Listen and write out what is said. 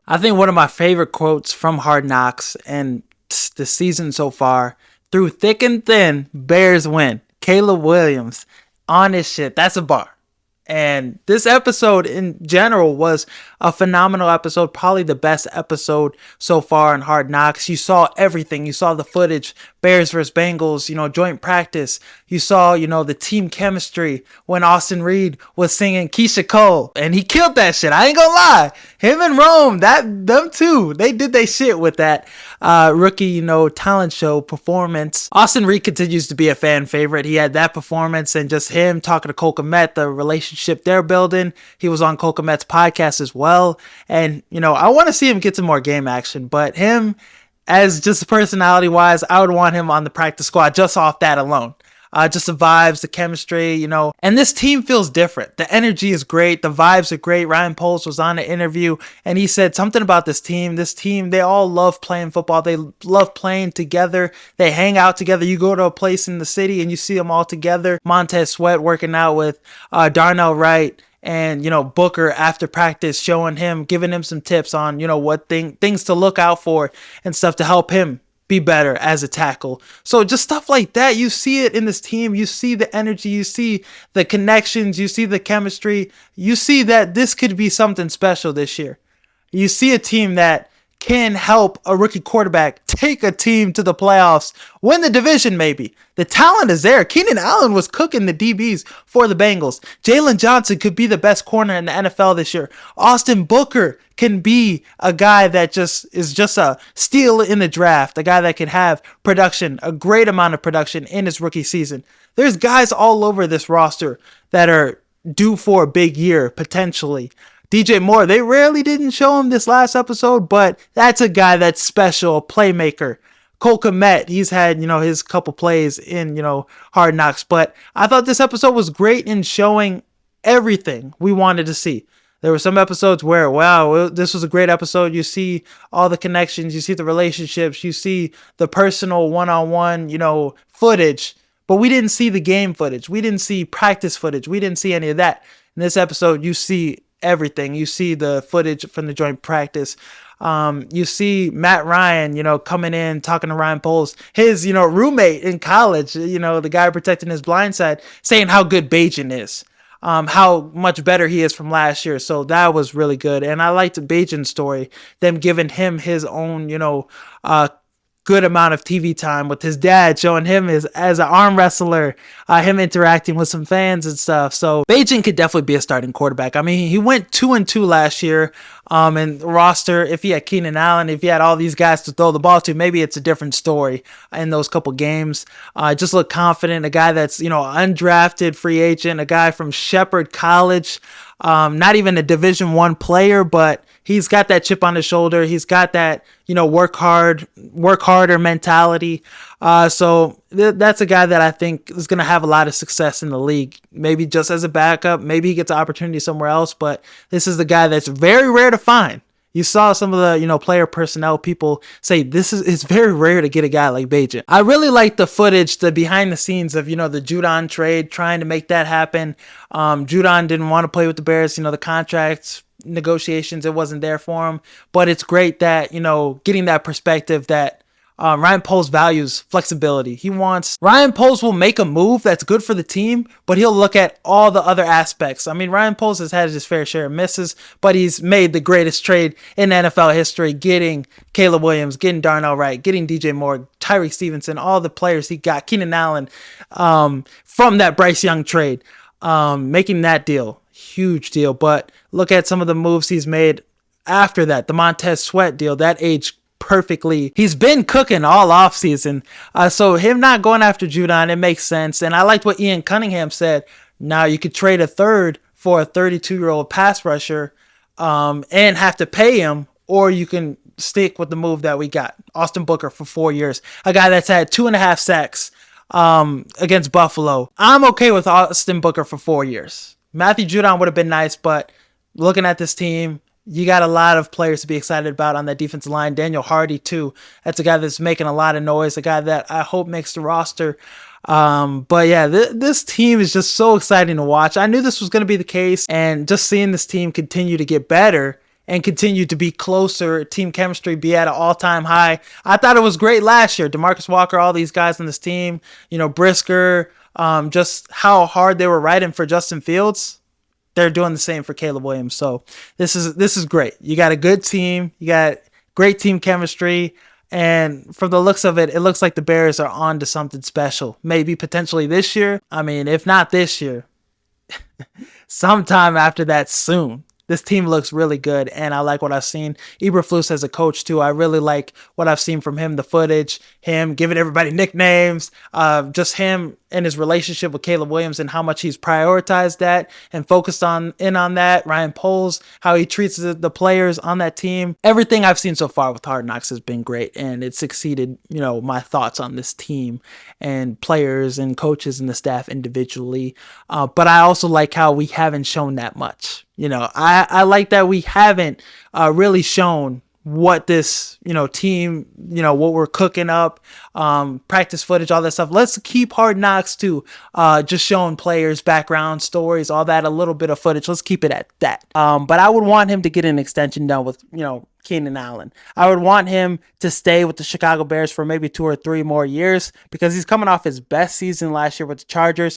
I think one of my favorite quotes from Hard Knocks and the season so far, through thick and thin, Bears win. Caleb Williams on his shit. That's a bar. And this episode in general was a phenomenal episode, probably the best episode so far in Hard Knocks. You saw everything. You saw the footage, Bears versus Bengals, joint practice. You saw, the team chemistry when Austin Reed was singing Keisha Cole, and he killed that shit. I ain't gonna lie. Him and Rome, them two, they did their shit with that rookie, talent show performance. Austin Reed continues to be a fan favorite. He had that performance and just him talking to Cole Kmet, the relationship they're building. He was on Cole Kmet's podcast as well. And, I want to see him get some more game action, but him as just personality wise, I would want him on the practice squad just off that alone. Just the vibes, the chemistry, and this team feels different. The energy is great. The vibes are great. Ryan Poles was on the interview and he said something about this team. This team, they all love playing football. They love playing together. They hang out together. You go to a place in the city and you see them all together. Montez Sweat working out with Darnell Wright. And, Booker after practice showing him, giving him some tips on, what things to look out for and stuff to help him be better as a tackle. So just stuff like that. You see it in this team. You see the energy. You see the connections. You see the chemistry. You see that this could be something special this year. You see a team that can help a rookie quarterback take a team to the playoffs, win the division maybe. The talent is there. Keenan Allen was cooking the DBs for the Bengals. Jalen Johnson could be the best corner in the NFL this year. Austin Booker can be a guy that is just a steal in the draft, a guy that can have production, a great amount of production in his rookie season. There's guys all over this roster that are due for a big year, potentially. DJ Moore, they rarely didn't show him this last episode, but that's a guy that's special, a playmaker. Cole Kmet, he's had, his couple plays in, Hard Knocks, but I thought this episode was great in showing everything we wanted to see. There were some episodes where, wow, this was a great episode. You see all the connections, you see the relationships, you see the personal one-on-one, footage, but we didn't see the game footage. We didn't see practice footage. We didn't see any of that. In this episode, you see everything. You see the footage from the joint practice. You see Matt Ryan, coming in, talking to Ryan Poles, his, roommate in college, the guy protecting his blind side, saying how good Bajan is, how much better he is from last year. So that was really good. And I liked Bajan's story, them giving him his own, good amount of TV time with his dad, showing him as an arm wrestler, him interacting with some fans and stuff. So Bajan could definitely be a starting quarterback. I mean, he went 2-2 last year. And the roster, if he had Keenan Allen, if he had all these guys to throw the ball to, maybe it's a different story in those couple games. Just look confident. A guy that's, undrafted free agent, a guy from Shepherd College, not even a Division I player, but he's got that chip on his shoulder. He's got that, work harder mentality. So that's a guy that I think is going to have a lot of success in the league. Maybe just as a backup, maybe he gets an opportunity somewhere else, but this is the guy that's very rare to find. You saw some of the, player personnel people say it's very rare to get a guy like Bajan. I really like the footage, the behind the scenes of, the Judon trade, trying to make that happen. Judon didn't want to play with the Bears, the contracts, negotiations, it wasn't there for him. But it's great that, getting that perspective that Ryan Poles values flexibility. Ryan Poles will make a move that's good for the team, but he'll look at all the other aspects. I mean, Ryan Poles has had his fair share of misses, but he's made the greatest trade in NFL history, getting Caleb Williams, getting Darnell Wright, getting DJ Moore, Tyreek Stevenson, all the players he got, Keenan Allen, from that Bryce Young trade, making that deal. Huge deal. But look at some of the moves he's made after that. The Montez Sweat deal, that aged perfectly. He's been cooking all offseason. So him not going after Judon, it makes sense. And I liked what Ian Cunningham said. Now you could trade a third for a 32-year-old pass rusher and have to pay him, or you can stick with the move that we got. Austin Booker for 4 years. A guy that's had 2.5 sacks against Buffalo. I'm okay with Austin Booker for 4 years. Matthew Judon would have been nice, but looking at this team, you got a lot of players to be excited about on that defensive line. Daniel Hardy, too. That's a guy that's making a lot of noise, a guy that I hope makes the roster. But yeah, this team is just so exciting to watch. I knew this was going to be the case, and just seeing this team continue to get better and continue to be closer, team chemistry be at an all-time high. I thought it was great last year. DeMarcus Walker, all these guys on this team, Brisker, just how hard they were riding for Justin Fields. They're doing the same for Caleb Williams. So this is great. You got a good team. You got great team chemistry. And from the looks of it, it looks like the Bears are on to something special. Maybe potentially this year. I mean, if not this year, sometime after that soon. This team looks really good, and I like what I've seen. Eberflus as a coach, too. I really like what I've seen from him, the footage, him giving everybody nicknames, just him and his relationship with Caleb Williams and how much he's prioritized that and focused on that. Ryan Poles, how he treats the players on that team. Everything I've seen so far with Hard Knocks has been great, and it's exceeded, my thoughts on this team and players and coaches and the staff individually. But I also like how we haven't shown that much. I like that we haven't really shown what this, team, what we're cooking up, practice footage, all that stuff. Let's keep Hard Knocks to just showing players, background stories, all that, a little bit of footage. Let's keep it at that. But I would want him to get an extension done with, Keenan Allen. I would want him to stay with the Chicago Bears for maybe 2 or 3 more years because he's coming off his best season last year with the Chargers.